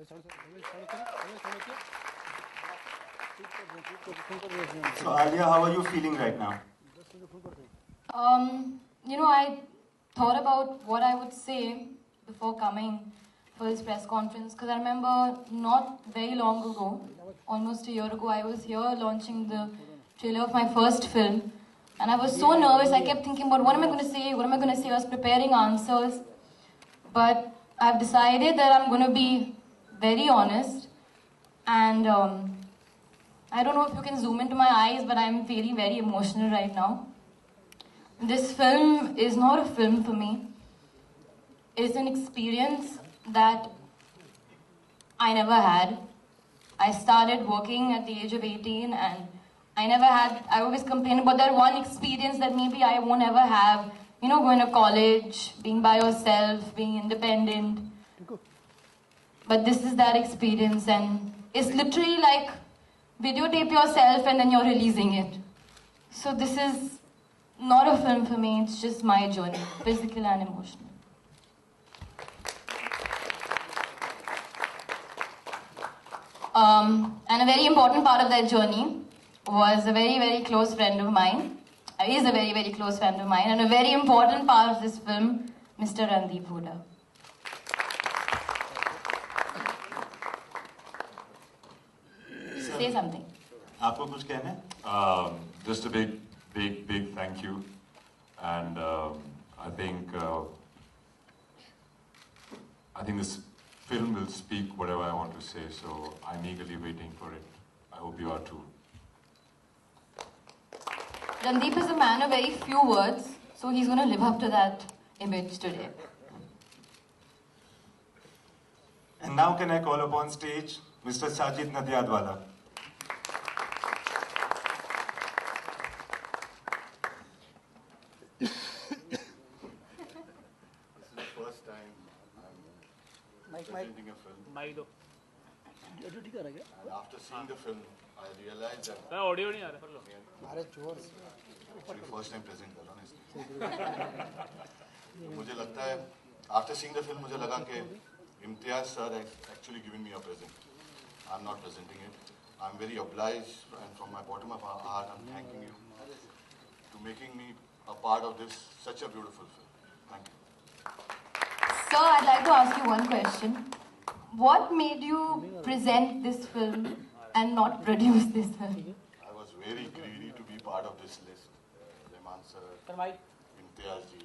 So Alia, how are you feeling right now? I thought about what I would say before coming for this press conference, because I remember not very long ago, almost a year ago, I was here launching the trailer of my first film, and I was so nervous. I kept thinking about what am I going to say, what am I going to say. I was preparing answers, but I've decided that I'm going to be very honest, and I don't know if you can zoom into my eyes, but I'm feeling very emotional right now. This film is not a film for me. It's an experience that I never had. I started working at the age of 18 and I always complain about that one experience that maybe I won't ever have. You know, going to college, being by yourself, being independent. But this is that experience, and it's literally like videotape yourself and then you're releasing it. So this is not a film for me, it's just my journey, physical and emotional. And a very important part of that journey was a very, very close friend of mine. Is a very, very close friend of mine, and a very important part of this film, Mr. Randeep Hooda. Say something. आपको कुछ कहना है? Just a big thank you, and I think this film will speak whatever I want to say. So I'm eagerly waiting for it. I hope you are too. Randeep is a man of very few words, so he's going to live up to that image today. And now can I call upon stage Mr. Sajid Nadyadwala. This is the first time I'm presenting a film. And after seeing the film, I realized that actually first time present कर रहा हूँ इसलिए मुझे लगता है after seeing the film मुझे लगा कि Imtiaz sir actually giving me a present. I'm not presenting it. I'm very obliged, and from my bottom of my heart I'm thanking you to making me a part of this such a beautiful film. Thank you. Sir, I'd like to ask you one question. What made you present this film and not produce this film? I was very greedy to be part of this list. Rehman sir, Imtiaz ji,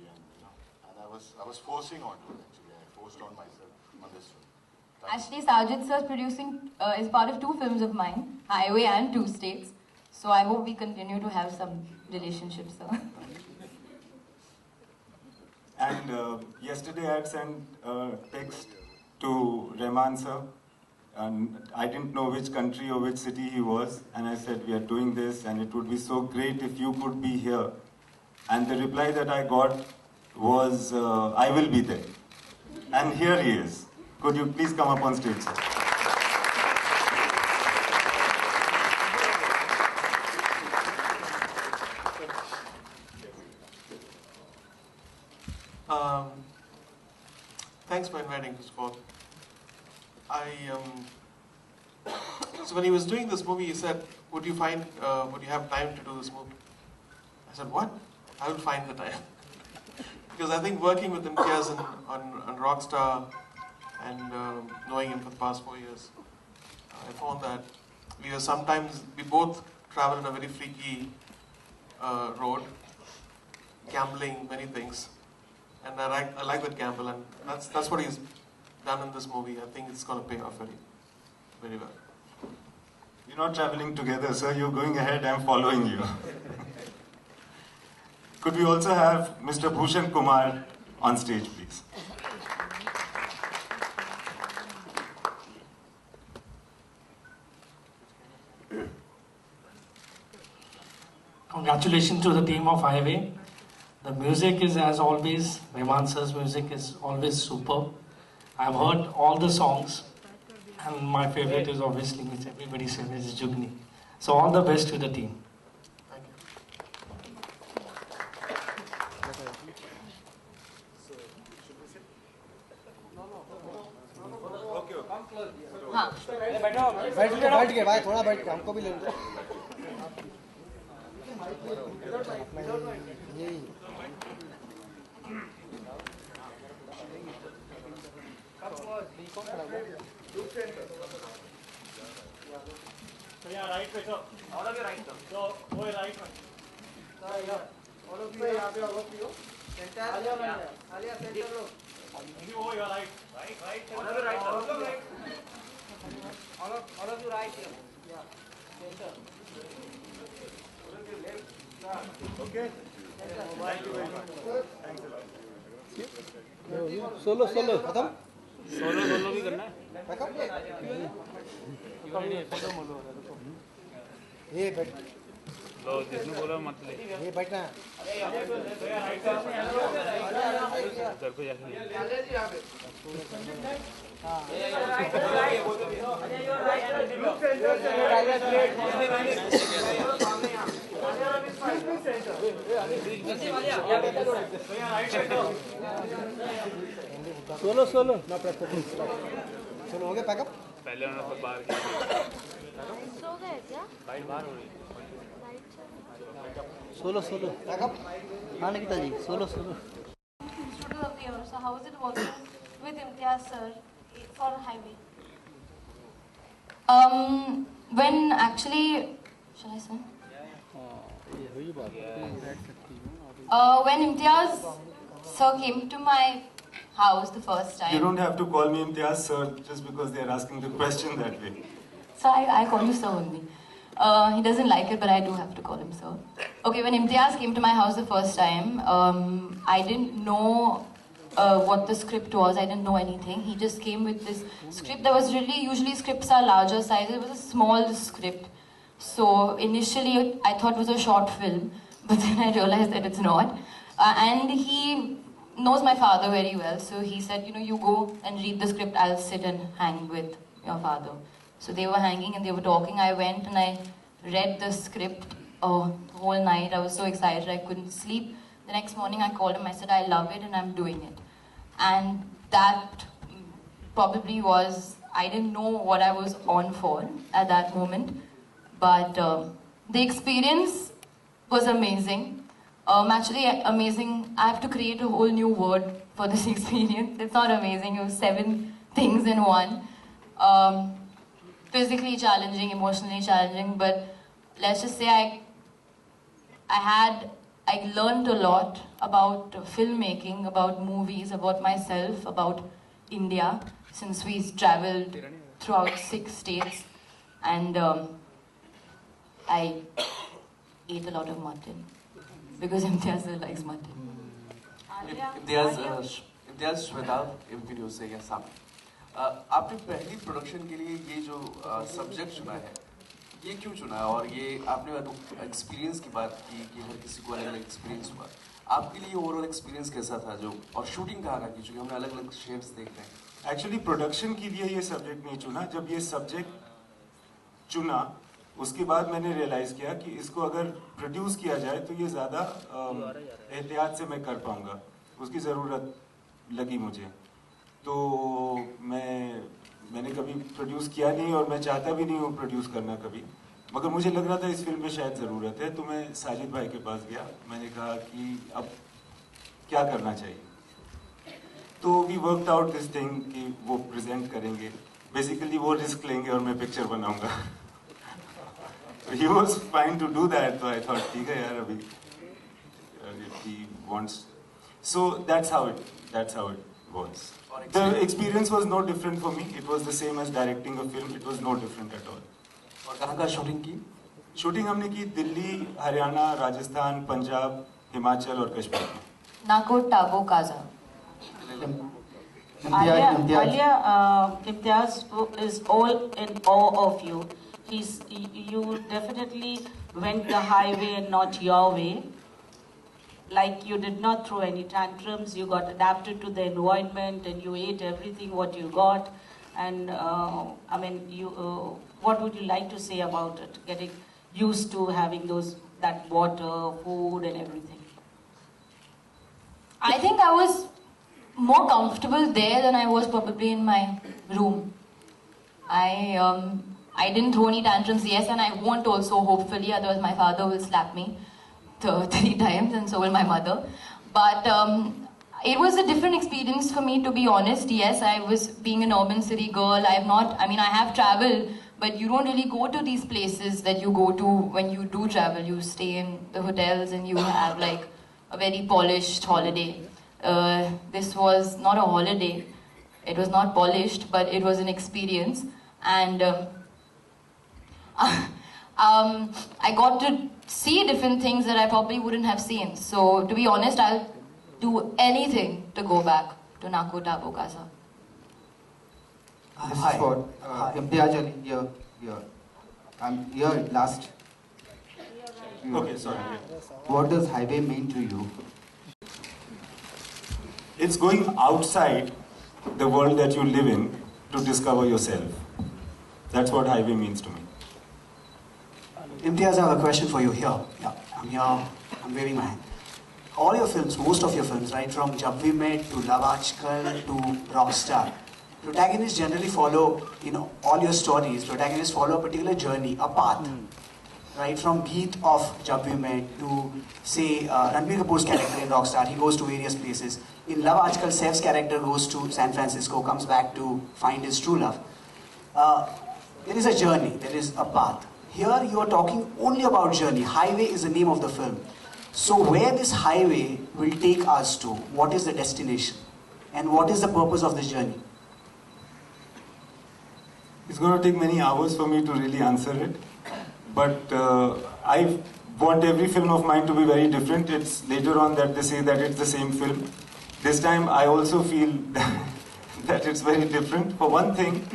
and I was forcing on to it actually. I forced on myself on this film. Actually, Sajid sir is part of 2 films of mine, Highway and 2 States. So I hope we continue to have some relationships, sir. And yesterday I had sent a text to Rehman sir, and I didn't know which country or which city he was, and I said, we are doing this and it would be so great if you could be here. And the reply that I got was, I will be there. And here he is. Could you please come up on stage, sir? Thanks for inviting us, Paul. So when he was doing this movie, he said, would you have time to do this movie? I said, what? I will find the time. Because I think working with Imtiaz on Rockstar and knowing him for the past 4 years, I found that we both travel in a very freaky road, gambling, many things. And I like that gamble, and that's what he's done in this movie. I think it's going to pay off very, very well. You're not traveling together, sir. You're going ahead, I'm following you. Could we also have Mr. Bhushan Kumar on stage, please? Congratulations to the team of Highway. The music is, as always, Rehman sir's music is always superb. I've heard all the songs, and my favorite is obviously, which everybody's favorite is Jugni. So all the best to the team. Thank you. Okay. बैठ के भाई थोड़ा बैठ के हमको भी ले लो यही राइट पे sir all of you right sir so वो राइट में ऑल ऑफ यू यहां पे all of you centre Alia centre low you oh you are right all of you right all of you right here yeah center all of you left okay thank you very much thanks a lot solo खत्म solo भी करना है ये बैठ लो जिसने बोला मत ले ये बैठना उधर को जाके सोलो ना प्रैक्टिस चलो हो गया पैकअप पहले उन्होंने सब बाहर किया सो गए क्या? लाइट बाहर हो रही सोलो पैकअप हाँ निकिता जी solo Student of the year. So how is it working with Imtiaz sir for highway? When actually, shall I say? When Imtiaz sir came to my house the first time. You don't have to call me Imtiaz sir just because they are asking the question that way. So I call you sir only. He doesn't like it, but I do have to call him sir. Okay, when Imtiaz came to my house the first time, I didn't know what the script was. I didn't know anything. He just came with this script that was really, usually scripts are larger size. It was a small script. So initially I thought it was a short film, but then I realized that it's not. And he knows my father very well. So he said, you know, you go and read the script. I'll sit and hang with your father. So they were hanging and they were talking. I went and I read the script the whole night. I was so excited I couldn't sleep. The next morning I called him. I said, I love it and I'm doing it. And that probably was, I didn't know what I was on for at that moment. But the experience was amazing. Actually amazing. I have to create a whole new word for this experience. It's not amazing. It was 7 things in one. Physically challenging, emotionally challenging, but let's just say I learned a lot about filmmaking, about movies, about myself, about India, since we traveled throughout 6 states, and I ate a lot of mutton because Imtiaz likes mutton. Imtiaz Shweta video से क्या सामने आपने पहली production के लिए ये जो subject चुना है ये क्यों चुना है और ये आपने एक्सपीरियंस की बात की कि हर किसी को अलग अलग एक्सपीरियंस हुआ आपके लिए ओवरऑल एक्सपीरियंस कैसा था जो और शूटिंग कहाँ की चूँकि हमने अलग अलग शेड्स देख रहे हैं एक्चुअली प्रोडक्शन के लिए ये सब्जेक्ट नहीं चुना जब ये सब्जेक्ट चुना उसके बाद मैंने रियलाइज़ किया कि इसको अगर प्रोड्यूस किया जाए तो ये ज़्यादा एहतियात से मैं कर पाऊँगा उसकी ज़रूरत लगी मुझे तो मैंने कभी प्रोड्यूस किया नहीं और मैं चाहता भी नहीं हूँ प्रोड्यूस करना कभी मगर मुझे लग रहा था इस फिल्म में शायद ज़रूरत है तो मैं साजिद भाई के पास गया मैंने कहा कि अब क्या करना चाहिए तो we worked out this thing कि वो प्रेजेंट करेंगे बेसिकली वो रिस्क लेंगे और मैं पिक्चर बनाऊंगा he was fine to do that so I thought ठीक है यार अभी if he wants so that's how it was the experience was no different for me it was the same as directing a film it was no different at all और कहाँ shooting की shooting हमने की दिल्ली हरियाणा राजस्थान पंजाब हिमाचल और कश्मीर में Nako Tabo Kaza. Alia, Imtiaz is all in awe of you. You definitely went the highway and not your way. Like you did not throw any tantrums, you got adapted to the environment and you ate everything what you got. And I mean, what would you like to say about it? Getting used to having that water, food and everything. I think I was more comfortable there than I was probably in my room. I didn't throw any tantrums, yes, and I won't also, hopefully, otherwise my father will slap me 3 times and so will my mother. But it was a different experience for me, to be honest. Yes, I was being an urban city girl. I have traveled, but you don't really go to these places that you go to when you do travel. You stay in the hotels and you have like a very polished holiday. This was not a holiday. It was not polished, but it was an experience. And I got to see different things that I probably wouldn't have seen. So, to be honest, I'll do anything to go back to Naku Tabo Casa. This is for Imtiaz Ali here. I'm here at last. Okay, sorry. What does highway mean to you? It's going outside the world that you live in to discover yourself. That's what highway means to me. Imtiaz, I have a question for you here. Yeah, I'm here. I'm waving my hand. All your films, most of your films, right, from Jab We Met to Love Aajkal to Rockstar, protagonists generally follow, all your stories, protagonists follow a particular journey, a path. Right, from Geet of Jab We Met to, say, Ranbir Kapoor's character in Rockstar, he goes to various places. In Love Aajkal, Saif's character goes to San Francisco, comes back to find his true love. There is a journey, there is a path. Here you are talking only about journey. Highway is the name of the film. So where this highway will take us to? What is the destination? And what is the purpose of this journey? It's going to take many hours for me to really answer it. But I want every film of mine to be very different. It's later on that they say that it's the same film. This time I also feel that it's very different. For one thing,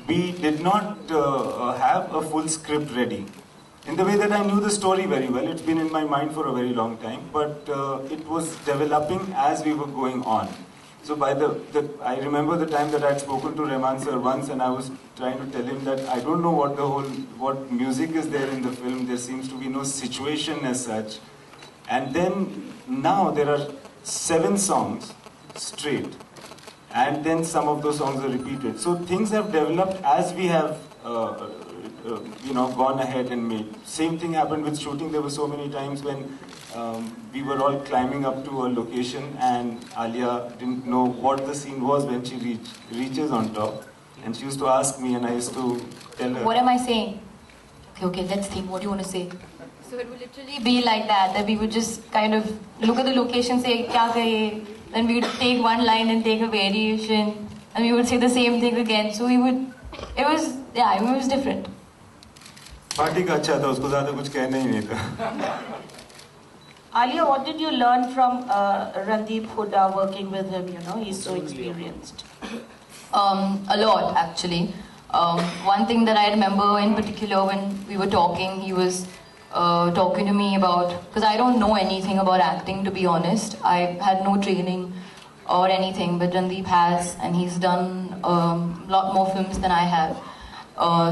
we did not have a full script ready. In the way that I knew the story very well, it's been in my mind for a very long time, but it was developing as we were going on. So I remember the time that I'd spoken to Rahman sir once, and I was trying to tell him that I don't know what music is there in the film. There seems to be no situation as such. And then now there are 7 songs straight, and then some of those songs are repeated. So things have developed as we have gone ahead and made. Same thing happened with shooting. There were so many times when we were all climbing up to a location and Alia didn't know what the scene was when she reaches on top. And she used to ask me and I used to tell her. What am I saying? Okay, let's think. What do you want to say? So it would literally be like that we would just kind of look at the location, say, kya kahe? Then we would take one line and take a variation. And we would say the same thing again. So it was different. Party का अच्छा था, उसको ज़्यादा कुछ कहना ही नहीं था. Alia, what did you learn from Randeep Hooda working with him? He's so experienced. A lot, actually. One thing that I remember in particular when we were talking, he was talking to me about, because I don't know anything about acting, to be honest. I had no training or anything, but Randeep has, and he's done a lot more films than I have.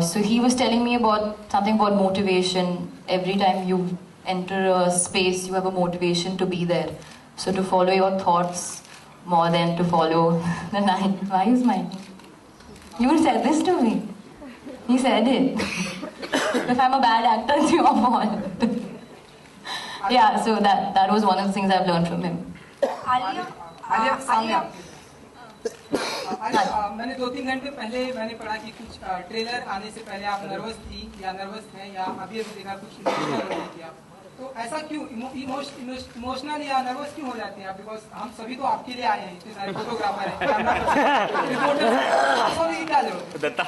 So he was telling me about something about motivation. Every time you enter a space, you have a motivation to be there. So to follow your thoughts more than to follow the line. Why is mine? You said this to me. He said it. If I'm a bad actor, it's your fault. Yeah, so that was one of the things I've learned from him. Alia, मैंने 2-3 घंटे पहले मैंने पढ़ा कि कुछ trailer आने से पहले आप नर्वस थी या नर्वस हैं या अभी देखा कुछ इमोशनल हो गया. तो ऐसा क्यों इमोशनल या नर्वस क्यों हो जाते हैं आप? बिकॉज हम सभी तो आपके लिए आए हैं, इतने सारे फोटोग्राफर हैं, रिपोर्टर.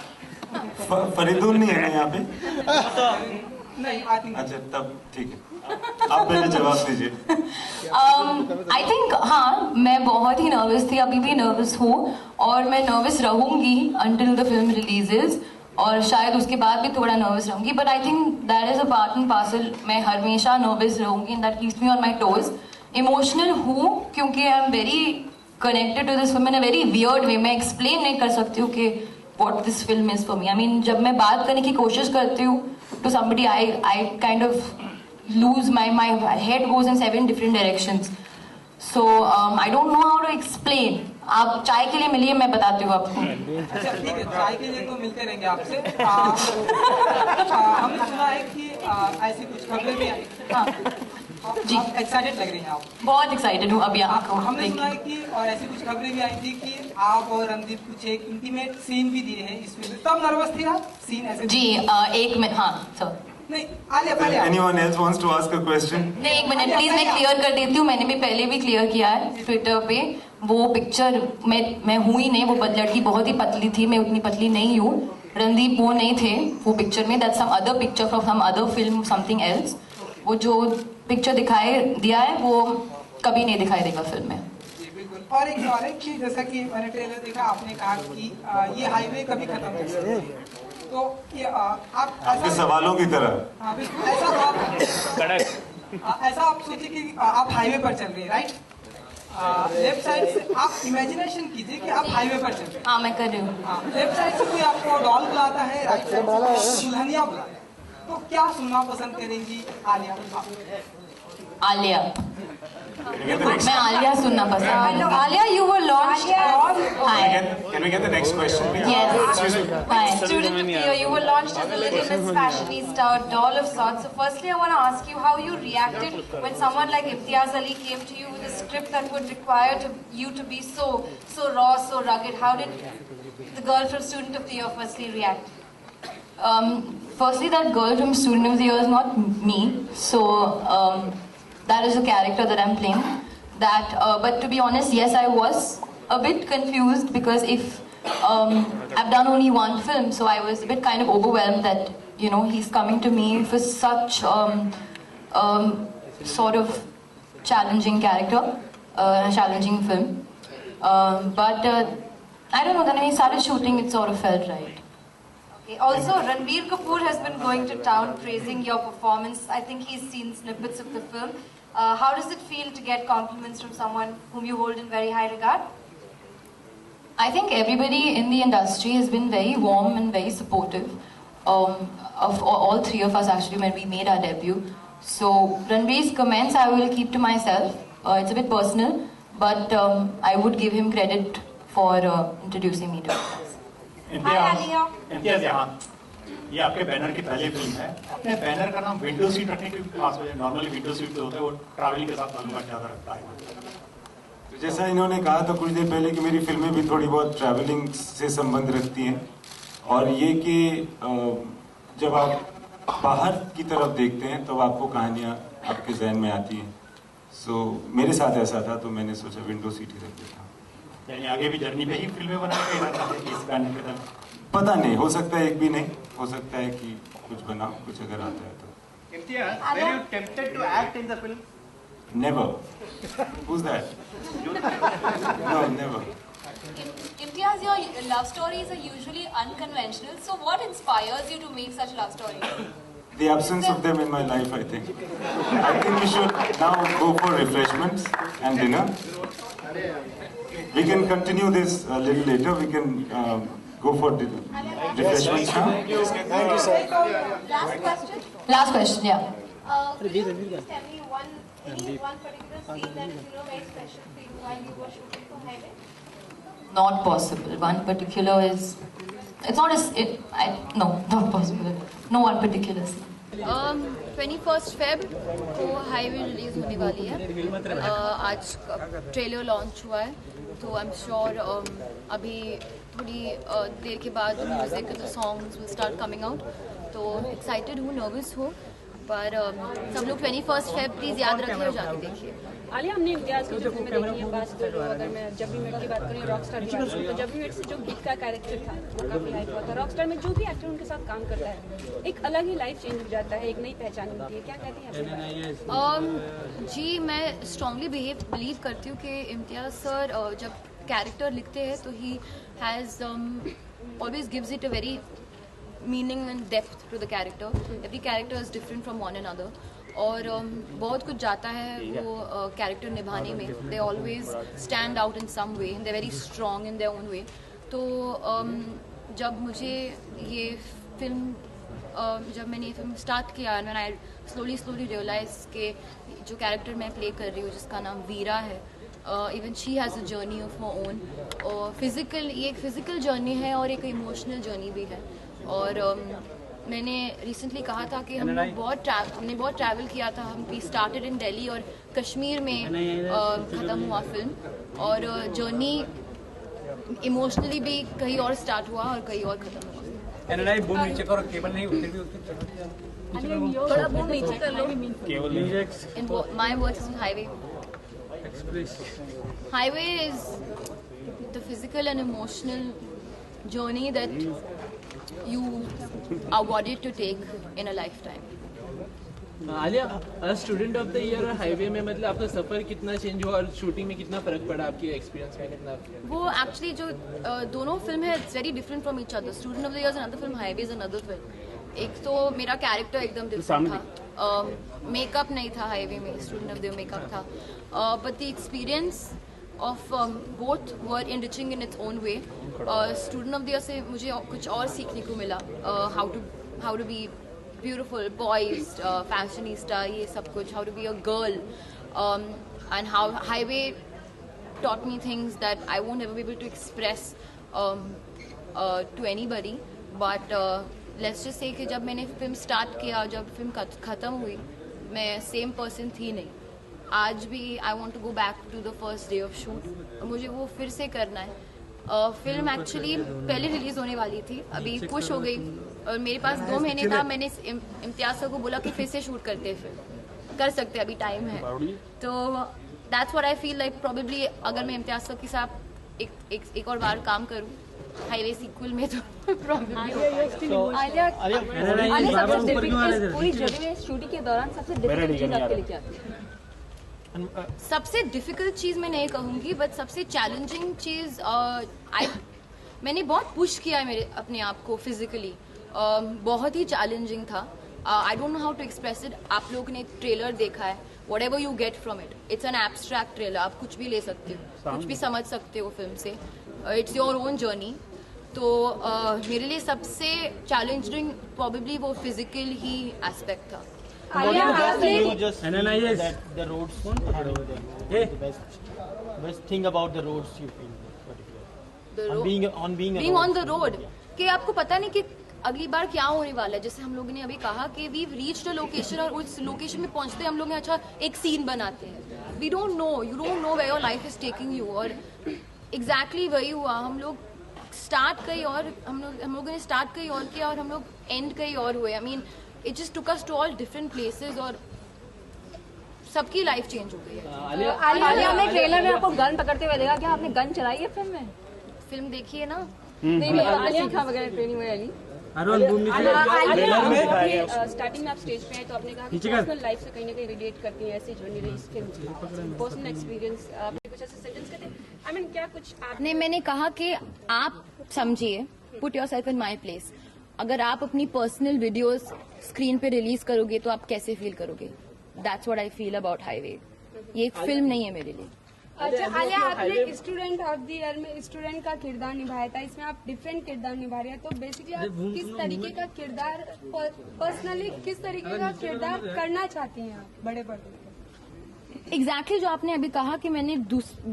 फरीदुल नहीं है ना यहाँ पे? नहीं, आई थिंक. अच्छा, तब ठीक है. आप पहले जवाब दीजिए. आई थिंक हाँ, मैं बहुत ही नर्वस थी, अभी भी नर्वस हूँ और मैं नर्वस रहूँगी until the film releases और शायद उसके बाद भी थोड़ा नर्वस रहूँगी. But I think that is a part and parcel. मैं हमेशा नर्वस रहूँगी and that keeps me on my toes. Emotional हूँ क्योंकि I am very connected to this film in a very weird way. मैं explain नहीं कर सकती हूँ कि what this film is for me. I mean, जब मैं बात करने की कोशिश करती हूँ to somebody, I kind of lose my head goes in 7 different directions. So I don't know how to explain. आप चाय के लिए मिलिए, मैं बताती हूँ आपको। अच्छा ठीक है, चाय के लिए तो मिलते रहेंगे आपसे। हमने सुना है कि ऐसी कुछ खबरें भी आई। हाँ जी, एक्साइटेड लग रही हैं आप? बहुत एक्साइटेड हूँ अभी आपको। हमने सुना है कि और ऐसी कुछ खबरें भी आई थी कि आप और रणदीप कुछ एक इंटीमेट सीन भी दिए हैं इस फिल्म में, तब नर्वस थे आप सीन ऐसे? जी एक मिनट, हाँ सर। नहीं Alia, Anyone else wants to ask a question? नहीं, एक मिनट प्लीज, मैं क्लियर कर देती हूँ। मैंने भी पहले भी क्लियर किया है ट्विटर पे। वो पिक्चर मैं हूँ ही नहीं, वो लड़की बहुत ही पतली थी, मैं उतनी पतली नहीं हूँ। रणदीप वो नहीं थे वो पिक्चर में, that's some other picture from some other film, something else. वो जो पिक्चर दिखाई दिया है वो कभी नहीं दिखाई देगा फिल्म में। और एक चीज, जैसा कि मैंने ट्रेलर देखा, आपने कहा कि ये हाईवे कभी खत्म नहीं होगा, तो ये आप आपके सवालों की तरह। हाँ बिल्कुल, ऐसा आप सोचिए कि आप हाईवे पर चल रहे हैं, राइट? लेफ्ट साइड से आप इमेजिनेशन कीजिए कि आप हाईवे पर चल रहे हैं। हाँ मैं कर रही हूँ। लेफ्ट साइड से कोई आपको डॉल बुलाता है, राइट साइड से दुल्हनिया बुलाता है, तो क्या सुनना पसंद करेंगी आलिया? आलिया, मैं आलिया सुनना पसंद करूंगी। Alia, you were launched as... Hi. Can we get the next question, please? Yes. Hi. Student of the year, you were launched as a little Miss Fashionista, a doll of sorts. So firstly, I want to ask you how you reacted when someone like Imtiaz Ali came to you with a script that would require you to be so raw, so rugged. How did the girl from Student of the Year firstly react? Firstly, that girl from Student of the Year is not me. So that is a character that I'm playing. But to be honest, yes, I was a bit confused because I've done only one film, so I was a bit kind of overwhelmed that he's coming to me for such sort of challenging character, challenging film. But I don't know. Then when he started shooting, it sort of felt right. Okay. Also, Ranbir Kapoor has been going to town praising your performance. I think he's seen snippets of the film. How does it feel to get compliments from someone whom you hold in very high regard? I think everybody in the industry has been very warm and very supportive of all three of us actually when we made our debut. So Ranveer's comments I will keep to myself. It's a bit personal, but I would give him credit for introducing me to it. Hi Alia. Imtiaz यहाँ, ये आपके banner की पहली film है। अपने banner का नाम window seat रखने की खास वजह, नॉर्मली विंडो सीट जो होता है वो ट्रैवलिंग के साथ ताल्लुक ज़्यादा रखता है। तो जैसा इन्होंने कहा था कुछ देर पहले कि मेरी फिल्में भी थोड़ी बहुत ट्रैवलिंग से संबंध रखती हैं, और ये कि जब आप बाहर की तरफ देखते हैं तब आपको कहानियाँ आपके जहन में आती हैं। सो मेरे साथ ऐसा था, तो मैंने सोचा विंडो सीट ही रख देता। यानी आगे भी जर्नी पे ही फिल्में बना के रहना है इस गाने के तरफ? पता नहीं, हो सकता है एक भी नहीं, हो सकता है कि कुछ बनाओ, कुछ अगर आता है तो। Imtiaz, were you tempted to act in the film? Never. Who's that? No, never. Imtiaz, your love stories are usually unconventional. So what inspires you to make such love stories? The absence of them in my life, I think. I think we should now go for refreshments and dinner. We can continue this a little later. We can go for refreshments now. Thank you, sir. Last question. Last question, yeah. Could you please tell me one particular scene that is very special for you while you were shooting for Highway? Not possible. One particular is. It's not no, not possible. No one particular scene. 21st Feb को highway release होने वाली है। आज trailer launch हुआ है, तो I am sure अभी थोड़ी देर के बाद music songs will start coming out. तो एक्साइटेड हूँ, नर्वस हूँ, पर सब लोग 21st Feb प्लीज़ याद रखिए और जाके देखिए। आलिया, हमने इम्तियाज़ की जो फिल्में देखी हैं, बात करूँ अगर मैं जब भी मेट की बात करूँ, रॉकस्टार की बात करूँ, तो जब भी मेट से जो गीत का कैरेक्टर था वो काफ़ी हाइप हुआ था। रॉकस्टार में जो भी एक्टर उनके साथ काम करता है एक अलग ही लाइफ चेंज हो जाता है, एक नई पहचान मिलती है। क्या कहती हैं? जी, मैं स्ट्रांगली बिलीव करती हूँ कि इम्तियाज़ सर जब कैरेक्टर लिखते हैं तो he has always gives it a very meaning and depth to the character. Every character is different from one another. और बहुत कुछ जाता है वो कैरेक्टर निभाने में. They always stand out in some way. They're very strong in their own way. तो जब मुझे ये फिल्म जब मैंने ये फिल्म स्टार्ट किया, when I slowly realized कि जो कैरेक्टर मैं प्ले कर रही हूँ जिसका नाम वीरा है, even she has a journey of her own, और फिजिकल, ये एक फिजिकल जर्नी है और एक इमोशनल जर्नी भी है। और मैंने रिसेंटली कहा था कि हमने बहुत ट्रैवल किया था। हम वी स्टार्टेड इन दिल्ली और कश्मीर में ख़त्म हुआ फिल्म, और जर्नी इमोशनली भी कहीं और स्टार्ट हुआ और कहीं और ख़त्म हुआ। बूम नीचे करो, केबल नहीं उठती भी थोड़ा बूम नीचे कर लो। In my words is highway. Highway is the physical and emotional journey that you are awarded to take in a lifetime. Alia, student of the year और हाईवे में मतलब आपका सफर कितना चेंज हुआ और शूटिंग में कितना फर्क पड़ा आपके एक्सपीरियंस में कितना? वो एक्चुअली जो दोनों फिल्म है it's very different from each other. Student of the year is another film, highway is another film. एक तो मेरा कैरेक्टर एकदम डिफरेंट था, मेकअप नहीं था हाईवे में, Student of the Year makeup था, but the experience of both were enriching in its own way. Student of the Year से मुझे कुछ और सीखने को मिला, how to be beautiful, poised, fashionista, ये सब कुछ, how to be a girl, and how highway taught me things that I won't ever be able to express to anybody. But let's just say कि जब मैंने film start किया, जब film ख़त्म हुई, मैं सेम पर्सन थी नहीं। आज भी I want to go back to the first day of shoot, और मुझे वो फिर से करना है। फिल्म एक्चुअली पहले रिलीज होने वाली थी, अभी पुश हो गई, और मेरे पास 2 महीने था। मैंने इम्तियाज सर को बोला कि फिर से शूट करते हैं, फिल्म कर सकते हैं, अभी टाइम है। तो that's what I feel like, probably अगर मैं इम्तियाज सर के साथ एक और बार काम करूँ हाईवे सीक्वल में, तो प्रोबेबली पूरी जर्नी में शूटिंग के दौरान सबसे डिफिकल्ट चीज आपके लिए क्या थी? सबसे डिफिकल्ट चीज़ मैं नहीं कहूँगी, बट सबसे चैलेंजिंग चीज़ मैंने बहुत पुश किया है मेरे अपने आप को फिजिकली, बहुत ही चैलेंजिंग था। I don't know how to express it. आप लोगों ने ट्रेलर देखा है, whatever you get from it, it's an abstract trailer, आप कुछ भी ले सकते हो, कुछ भी समझ सकते हो फिल्म से, इट्स योर ओन जर्नी। तो मेरे लिए सबसे चैलेंजिंग प्रोबेबली वो फिजिकल ही एस्पेक्ट था। The roads the best thing about the roads you feel being on the road कि आपको पता नहीं कि अगली बार क्या होने वाला है। जैसे हम लोगों ने अभी कहा कि वी रीच्ड अ लोकेशन, और उस लोकेशन में पहुंचते हम लोग ने अच्छा एक सीन बनाते हैं। We don't know, you don't know where your life is taking you, और एग्जैक्टली वही हुआ। हम लोग स्टार्ट कहीं और, हम लोगों ने स्टार्ट कहीं और किया, और हम लोग एंड कहीं और हुए। I mean it just took us to all different places, और सबकी लाइफ चेंज हो गई है। आलिया ने ट्रेलर में आपको गन पकड़ते हुए देखा, क्या आपने गन चलाई है फिल्म में? फिल्म देखी है ना? नहीं, आलिया सीखा वगैरह ट्रेनिंग में वाली। स्टार्टिंग में आप स्टेज पे आए तो आपने कहा कि पर्सनल लाइफ से कहीं ना कहीं रिलेट करती है, ऐसी जर्नी रही इस फिल्म की, पर्सनल एक्सपीरियंस, आपने कुछ ऐसे सेंटेंस कहते हैं, आई मीन क्या कुछ आपने? मैंने कहा कि आप समझिए, put yourself in my place, अगर आप अपनी पर्सनल वीडियोस स्क्रीन पे रिलीज करोगे तो आप कैसे फील करोगे? That's what I feel about highway. ये एक फिल्म नहीं है मेरे लिए। अच्छा आलिया, आपने स्टूडेंट ऑफ द ईयर में स्टूडेंट का किरदार निभाया था, इसमें आप डिफरेंट किरदार निभा रहे हैं, तो बेसिकली आप किस तरीके का किरदार, पर्सनली किस तरीके का किरदार करना चाहती हैं आप बड़े पर्दे पे? एग्जैक्टली जो आपने अभी कहा कि मैंने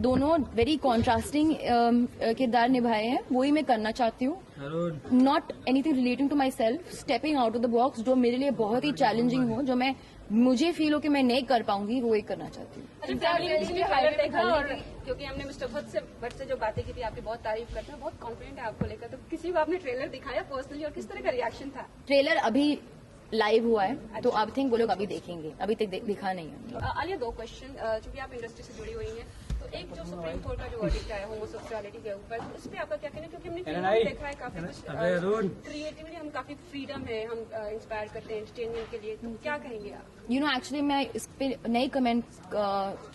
दोनों वेरी कॉन्ट्रास्टिंग किरदार निभाए हैं, वही मैं करना चाहती हूँ। Not anything relating to myself, stepping out of the box, जो मेरे लिए बहुत ही चैलेंजिंग हो, जो मुझे फील हो कि मैं नहीं कर पाऊंगी, वो ही करना चाहती हूँ। क्योंकि हमने मिस्टर भट्ट से जो बातें की थी, आपकी बहुत तारीफ करते हैं, बहुत कॉन्फिडेंट है आपको लेकर, तो किसी को आपने ट्रेलर दिखाया पर्सनली, और किस तरह का रिएक्शन था? ट्रेलर अभी लाइव हुआ है, तो आई थिंक वो लोग अभी देखेंगे, अभी तक दिखा नहीं है। आलिया, 2 क्वेश्चन, चूंकि आप इंडस्ट्री से जुड़ी हुई हैं, तो एक जो सुप्रीम कोर्ट का जो वर्डिक्ट आया होमोसेक्सुअलिटी के ऊपर, तो उस पर आपका क्या कहना है? क्योंकि हमने फिल्म में देखा है काफी कुछ क्रिएटिवली, हम काफी फ्रीडम है, हम इंस्पायर करते हैं एंटरटेनमेंट के लिए, तो क्या कहेंगे आप? यू नो एक्चुअली मैं इस पे नहीं कमेंट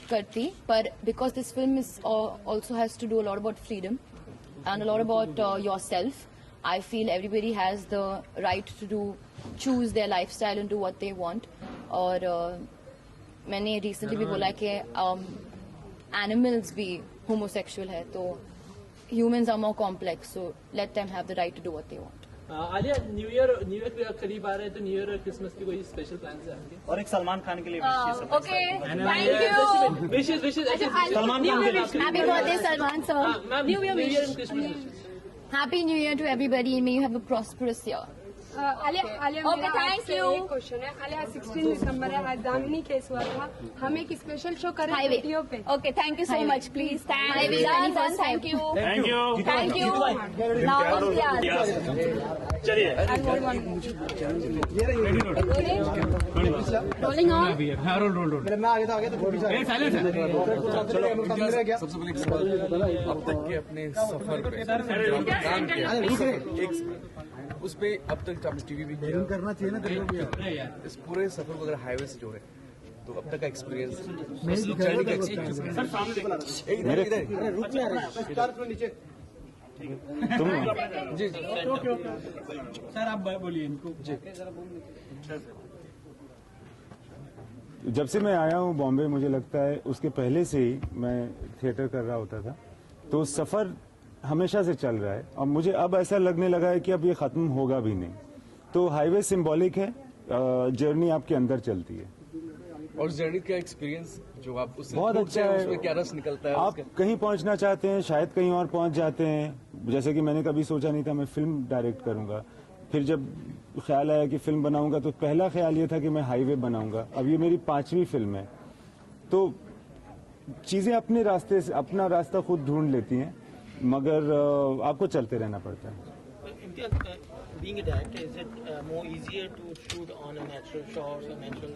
करती, पर because this film is also has to do a lot about freedom and a lot about yourself. I feel everybody has the right to choose their lifestyle and do what they want. और मैंने recently भी बोला कि animals भी homosexual है, तो humans are more complex, so let them have the right to do what they want. Alia, new year करीब आ रहे हैं, तो न्यू ईयर और क्रिसमस की कोई स्पेशल प्लान है आपके? और एक सलमान खान के लिए ओके, थैंक यू। विशेष सलमान खान के लिए happy birthday Salman sir. New year and Christmas. Happy New Year to everybody and may you have a prosperous year. Alia Okay, thank you. Question है। आलिया 16 दिसंबर है, आज दामिनी केस हुआ था, हम एक स्पेशल शो कर रहे हैं वीडियो पे। Okay, thank you so much. Please, done. Thank you. Thank you. Now Imtiaz. चलिए। Rolling on. रोल। मैं आगे तो साइलेंट है। सबसे पहले अब तक के अपने सफर पे उस पे अब तक आपने टीवी भी किया करना चाहिए ना, इस पूरे सफर को अगर हाईवे से जोड़े तो अब तक का एक्सपीरियंस जी सर आप बोलिए इनको। जब से मैं आया हूँ बॉम्बे, मुझे लगता है उसके पहले से ही मैं थिएटर कर रहा होता था, तो सफर हमेशा से चल रहा है और मुझे अब ऐसा लगने लगा है कि अब ये खत्म होगा भी नहीं। तो हाईवे सिंबॉलिक है, जर्नी आपके अंदर चलती है। और जर्नी का एक्सपीरियंस जो आप उससे बहुत अच्छा है, उसमें क्या रस निकलता है? आप कहीं पहुंचना चाहते हैं, शायद कहीं और पहुंच जाते हैं। जैसे कि मैंने कभी सोचा नहीं था मैं फिल्म डायरेक्ट करूंगा, फिर जब ख्याल आया कि फिल्म बनाऊंगा तो पहला ख्याल ये था कि मैं हाईवे बनाऊंगा। अब ये मेरी 5वीं फिल्म है, तो चीजें अपने रास्ते से अपना रास्ता खुद ढूंढ लेती हैं, मगर आपको चलते रहना पड़ता है। Being a director, is it more easier to shoot on a natural shores or natural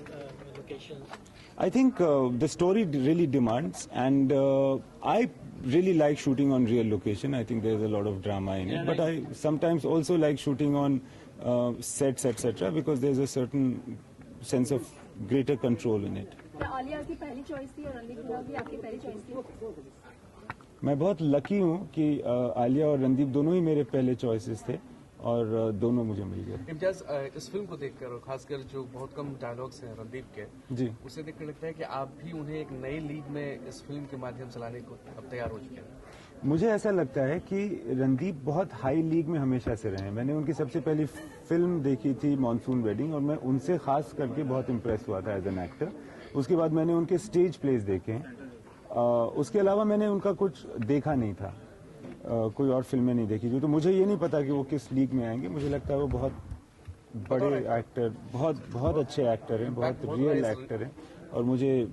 locations? I think the story really demands, and I really like shooting on real location. I think there's a lot of drama in it, but I sometimes also like shooting on sets, etc., because there's a certain sense of greater control in it. Alia की पहली choice थी और रणदीप हुडा भी आपकी पहली choice थी? मैं बहुत लकी हूँ कि आलिया और रणदीप दोनों ही मेरे पहले चॉइसेस थे और दोनों मुझे मिल गए। इम्तियाज, इस फिल्म को देखकर और खासकर जो बहुत कम डायलॉग्स हैं रणदीप के, जी, उसे देखकर लगता है कि आप भी उन्हें एक नई लीग में इस फिल्म के माध्यम से लाने को अब तैयार हो चुके हैं। मुझे ऐसा लगता है कि रणदीप बहुत हाई लीग में हमेशा से रहे हैं। मैंने उनकी सबसे पहली फिल्म देखी थी मॉनसून वेडिंग और मैं उनसे खास करके बहुत इम्प्रेस हुआ था एज एन एक्टर। उसके बाद मैंने उनके स्टेज प्लेस देखे हैं, उसके अलावा मैंने उनका कुछ देखा नहीं था, कोई और फिल्में नहीं देखी थी, तो मुझे ये नहीं पता कि वो किस लीग में आएंगे। मुझे लगता है वो बहुत बड़े एक्टर, बहुत अच्छे एक्टर हैं, बहुत रियल एक्टर हैं और मुझे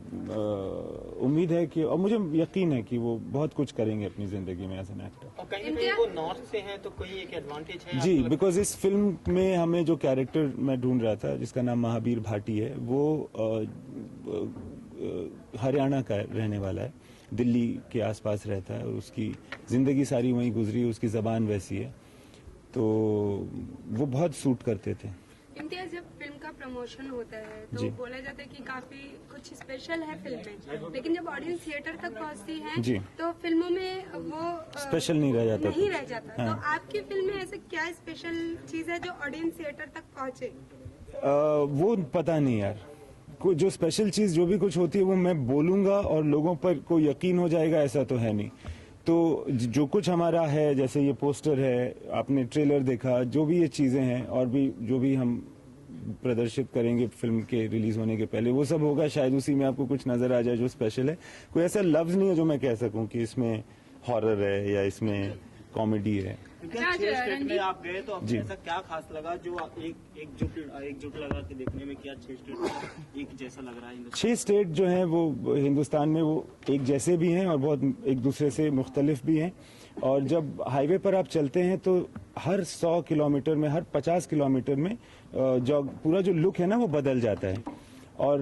उम्मीद है कि, और मुझे यकीन है कि वो बहुत कुछ करेंगे अपनी जिंदगी में एज एन एक्टर। और कहीं ना कहीं वो नॉर्थ से हैं तो कोई एक एडवांटेज है जी, बिकॉज इस फिल्म में हमें जो कैरेक्टर मैं ढूंढ रहा था जिसका नाम महावीर भाटी है, वो हरियाणा का रहने वाला है, दिल्ली के आसपास रहता है और उसकी ज़िंदगी सारी वहीं गुजरी, उसकी ज़बान वैसी है, तो वो बहुत सूट करते थे। इम्तियाज, जब फिल्म का प्रमोशन होता है तो बोला जाता है कि काफी कुछ स्पेशल है फिल्म में, लेकिन जब ऑडियंस थिएटर तक पहुंचती है तो फिल्मों में वो स्पेशल नहीं रह जाता। हाँ। तो आपकी फिल्म में ऐसे क्या स्पेशल चीज है जो ऑडियंस थिएटर तक पहुंचे? वो पता नहीं यार, जो स्पेशल चीज जो भी कुछ होती है वो मैं बोलूंगा और लोगों पर कोई यकीन हो जाएगा, ऐसा तो है नहीं। तो जो कुछ हमारा है, जैसे ये पोस्टर है, आपने ट्रेलर देखा, जो भी ये चीजें हैं और भी जो भी हम प्रदर्शित करेंगे फिल्म के रिलीज होने के पहले, वो सब होगा। शायद उसी में आपको कुछ नजर आ जाए जो स्पेशल है। कोई ऐसा लफ्ज नहीं है जो मैं कह सकूं कि इसमें हॉरर है या इसमें कॉमेडी है। 6 स्टेट में आप गए तो आपको ऐसा क्या खास लगा जो एकजुट लगा के देखने में? क्या 6 स्टेट एक जैसा लग रहा है? 6 स्टेट जो हैं वो हिंदुस्तान में वो एक जैसे भी हैं और बहुत एक दूसरे से मुख्तलिफ भी हैं। और जब हाईवे पर आप चलते हैं तो हर 100 किलोमीटर में, हर 50 किलोमीटर में जो पूरा जो लुक है ना वो बदल जाता है और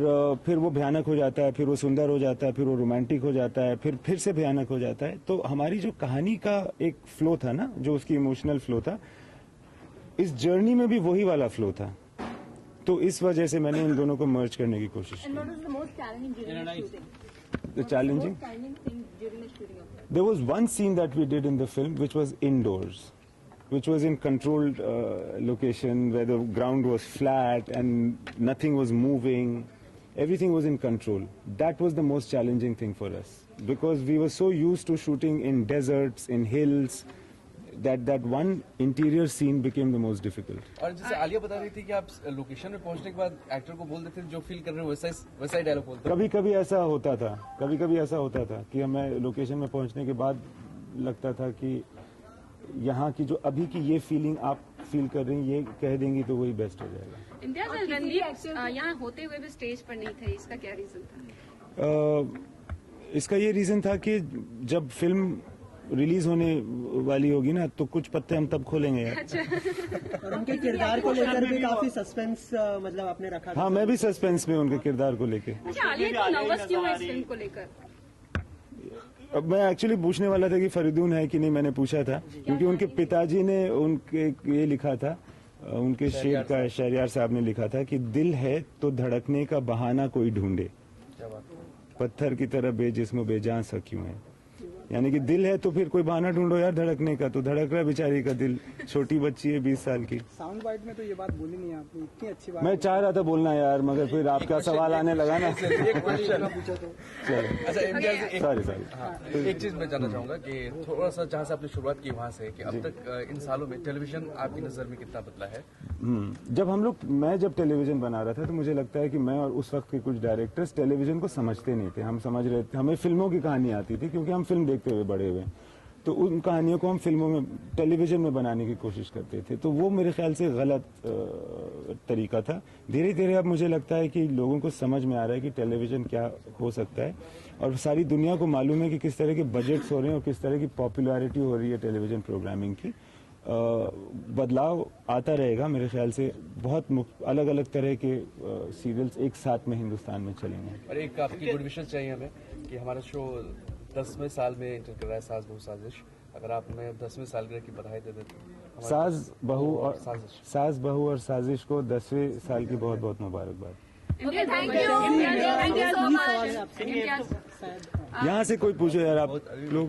फिर वो भयानक हो जाता है, फिर वो सुंदर हो जाता है, फिर वो रोमांटिक हो जाता है, फिर से भयानक हो जाता है। तो हमारी जो कहानी का एक फ्लो था ना, जो उसकी इमोशनल फ्लो था, इस जर्नी में भी वही वाला फ्लो था। तो इस वजह से मैंने इन दोनों को मर्ज करने की कोशिश की। Challenging? There was one scene that we did in the film which was indoors, which was in controlled location where the ground was flat and nothing was moving. Everything was in control. That was the most challenging thing for us because we were so used to shooting in deserts, in hills. that one interior scene became the most difficult. और जैसे आलिया बता रही थी कि आप location में पहुंचने के बाद एक्टर को बोल देते थे जो फील कर रहे हो वैसा ही डायलॉग बोलते। कभी कभी ऐसा होता था कि हमें लोकेशन में पहुंचने के बाद लगता था कि यहाँ की जो अभी की ये फीलिंग आप फील कर रही हैं ये कह देंगी तो वही बेस्ट हो जाएगा। इम्तियाज रणदीप यहाँ होते हुए भी स्टेज पर नहीं थे, इसका क्या रीजन था? इसका ये रीजन था कि जब फिल्म रिलीज होने वाली होगी ना तो कुछ पत्ते हम तब खोलेंगे यार। और उनके किरदार को लेकर भी काफी सस्पेंस मतलब आपने रखा था। हाँ, मैं भी सस्पेंस में उनके किरदार को लेके। अच्छा, आलिया इतनी नर्वस क्यों है इस फिल्म को लेकर? अब मैं एक्चुअली पूछने वाला था कि फरीदून है कि नहीं, मैंने पूछा था क्योंकि उनके पिताजी ने उनके ये लिखा था, उनके शेर का शहरयार साहब ने लिखा था कि दिल है तो धड़कने का बहाना कोई ढूंढे, पत्थर की तरह बेजिस्म बेजान सा क्यों है। यानी कि दिल है तो फिर कोई बहाना ढूंढो यार धड़कने का, तो धड़क रहा है बेचारी का दिल, छोटी बच्ची है 20 साल की। साउंड बाइट में तो ये बात बोली नहीं आपने, इतनी अच्छी बात। मैं चाह रहा था बोलना यार, मगर फिर आपका सवाल आने लगा ना। सॉरी। एक चीज मैं जानना चाहूंगा कि थोड़ा सा जहाँ से आपने शुरुआत की वहाँ से कि अब तक इन सालों में टेलीविजन आपकी नजर में कितना बदला है? मैं जब टेलीविजन बना रहा था तो मुझे लगता है कि मैं और उस वक्त के कुछ डायरेक्टर्स टेलीविजन को समझते नहीं थे। हम समझ रहे थे, हमें फिल्मों की कहानी आती थी क्योंकि हम फिल्म देखते हुए बड़े हुए, तो उन कहानियों को हम फिल्मों में टेलीविजन में बनाने की कोशिश करते थे, तो वो मेरे ख्याल से गलत तरीका था। धीरे धीरे अब मुझे लगता है कि लोगों को समझ में आ रहा है कि टेलीविजन क्या हो सकता है, और सारी दुनिया को मालूम है कि किस तरह के बजट्स हो रहे हैं और किस तरह की पॉपुलैरिटी हो रही है टेलीविजन प्रोग्रामिंग की। बदलाव आता रहेगा मेरे ख्याल से, बहुत अलग अलग तरह के सीरियल्स एक साथ में हिंदुस्तान में चलेंगे। और एक आपकी गुड विशेष चाहिए हमें कि हमारा शो 10वें साल में एंटर कर रहा है, सास बहू साजिश, अगर आप हमें 10वें सालगिरह की बधाई दे देते। सास बहू और साजिश को 10वें साल की बहुत बहुत मुबारकबाद। यहाँ से कोई पूछो यार आप लोग।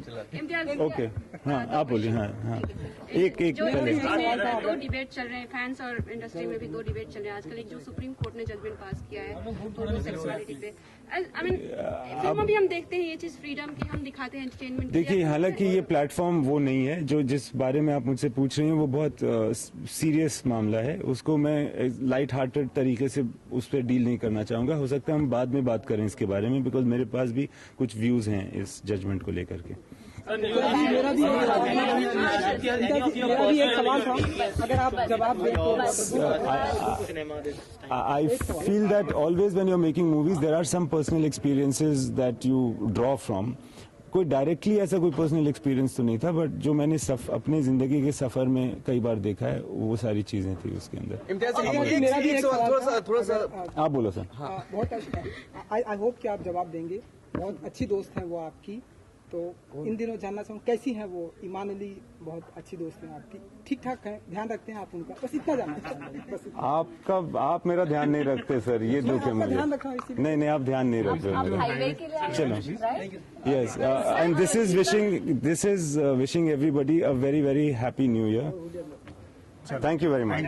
ओके, हाँ आप बोलिए। हाँ एक पहले दो डिबेट चल रहे हैं, फैंस और इंडस्ट्री में भी दो डिबेट चल रहे हैं आजकल। एक जो सुप्रीम कोर्ट ने जजमेंट पास किया है होमोसेक्सुअलिटी पे, आई मीन फिल्मों भी हम देखते हैं ये चीज फ्रीडम की, हम दिखाते हैं एंटरटेनमेंट। देखिए, हालांकि ये प्लेटफॉर्म वो नहीं है जो जिस बारे में आप मुझसे पूछ रही हैं, वो बहुत सीरियस मामला है, उसको मैं लाइट हार्टेड तरीके से उस पर डील नहीं करना चाहूंगा। हो सकता है हम बाद में बात करें इसके बारे में, बिकॉज मेरे पास भी कुछ व्यूज हैं इस जजमेंट को लेकर के। मेरा भी एक सवाल था, अगर आप जवाब दें तो। I feel that always when you're making movies there are some personal experiences that you draw from. कोई डायरेक्टली ऐसा कोई पर्सनल एक्सपीरियंस तो नहीं था, बट जो मैंने अपने जिंदगी के सफर में कई बार देखा है वो सारी चीजें थी उसके अंदर। मेरा भी एक सवाल थोड़ा सा आप बोलो सर। बहुत आई होप कि आप जवाब देंगे। बहुत अच्छी दोस्त हैं वो आपकी, तो इन दिनों जानना चाहूँ कैसी हैं वो? ईमान अली बहुत अच्छी दोस्त हैं आपकी, ठीक ठाक हैं, ध्यान रखते हैं आप उनका? बस इतना जानना चाहूँगा। आप मेरा ध्यान नहीं रखते सर, ये दुख है मुझे। नहीं, आप ध्यान नहीं रखते मेरा। चलो, yes, and this is wishing everybody a very very happy new year. Thank you very much.